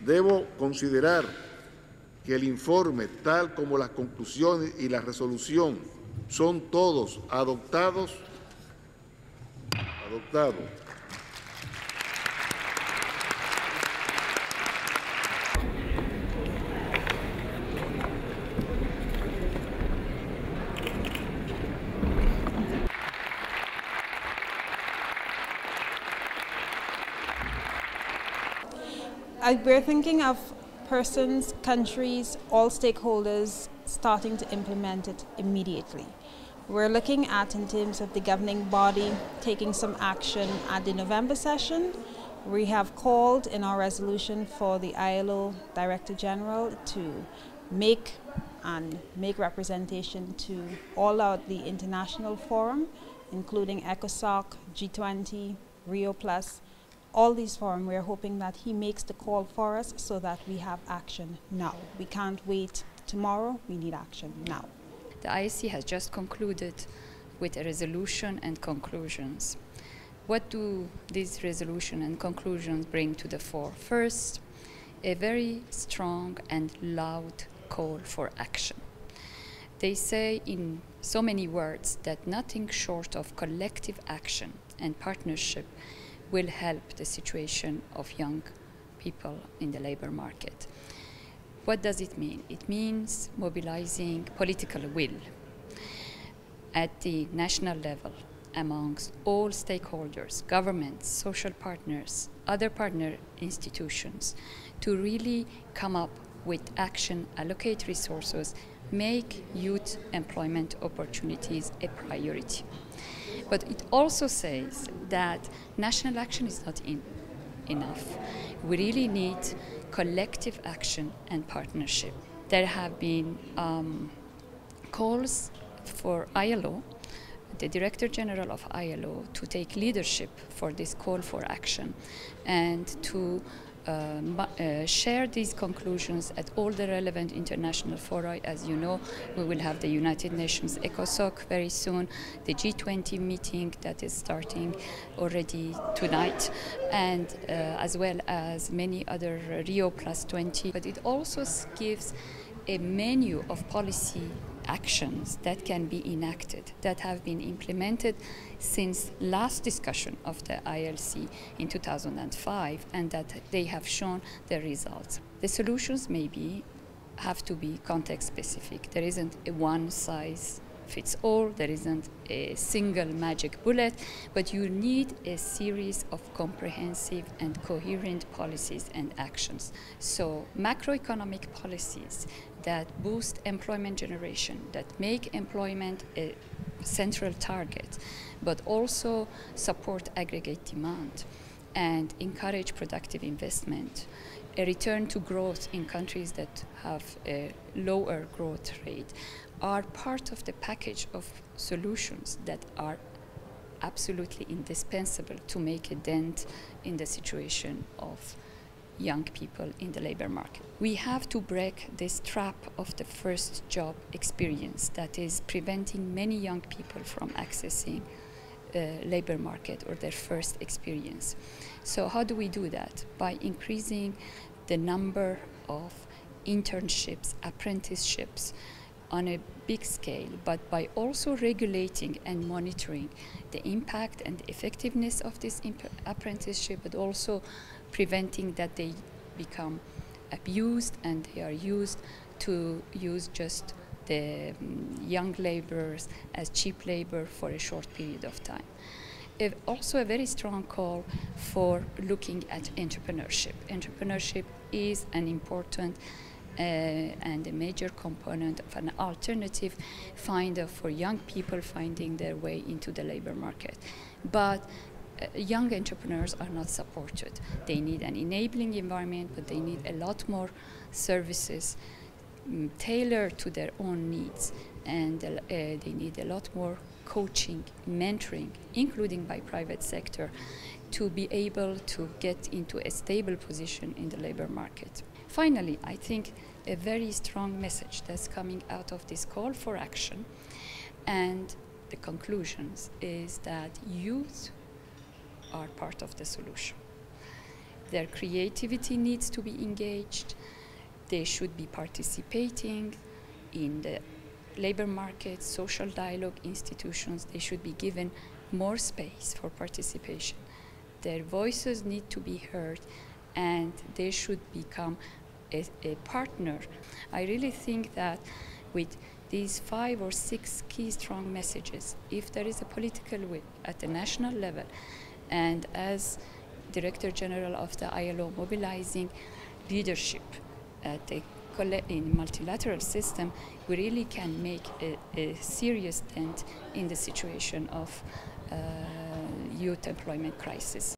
Debo considerar que el informe, tal como las conclusiones y la resolución, son todos adoptados. We're thinking of persons, countries, all stakeholders starting to implement it immediately. We're looking at, in terms of the governing body, taking some action at the November session. We have called in our resolution for the ILO Director General to make representation to all out the international forum, including ECOSOC, G20, Rio Plus. All these forums, we're hoping that he makes the call for us so that we have action now. We can't wait tomorrow, we need action now. The ISC has just concluded with a resolution and conclusions. What do these resolution and conclusions bring to the fore? First, a very strong and loud call for action. They say in so many words that nothing short of collective action and partnership will help the situation of young people in the labor market. What does it mean? It means mobilizing political will at the national level amongst all stakeholders, governments, social partners, other partner institutions, to really come up with action, allocate resources, make youth employment opportunities a priority. But it also says that national action is not enough. We really need collective action and partnership. There have been calls for ILO, the Director General of ILO, to take leadership for this call for action and to share these conclusions at all the relevant international fora. As you know, we will have the United Nations ECOSOC very soon, the G20 meeting that is starting already tonight, and as well as many other Rio Plus 20. But it also gives a menu of policy actions that can be enacted, that have been implemented since last discussion of the ILC in 2005, and that they have shown the results. The solutions maybe have to be context specific. There isn't a one size fits all, there isn't a single magic bullet, but you need a series of comprehensive and coherent policies and actions. So macroeconomic policies that boost employment generation, that make employment a central target, but also support aggregate demand and encourage productive investment, a return to growth in countries that have a lower growth rate, are part of the package of solutions that are absolutely indispensable to make a dent in the situation of young people in the labor market. We have to break this trap of the first job experience that is preventing many young people from accessing labor market or their first experience. So how do we do that? By increasing the number of internships, apprenticeships on a big scale, but by also regulating and monitoring the impact and the effectiveness of this apprenticeship, but also preventing that they become abused and they are used to use just the young laborers as cheap labor for a short period of time. Also a very strong call for looking at entrepreneurship. Entrepreneurship is an important and a major component of an alternative finder for young people finding their way into the labor market. But young entrepreneurs are not supported. They need an enabling environment, but they need a lot more services tailored to their own needs, and they need a lot more coaching, mentoring, including by private sector, to be able to get into a stable position in the labor market. Finally, I think a very strong message that's coming out of this call for action and the conclusions is that youth are part of the solution. Their creativity needs to be engaged. They should be participating in the labor market, social dialogue institutions. They should be given more space for participation. Their voices need to be heard, and they should become a partner. I really think that with these 5 or 6 key strong messages, if there is a political will at the national level, and as Director General of the ILO mobilizing leadership at the in multilateral system, we really can make a serious dent in the situation of youth employment crisis.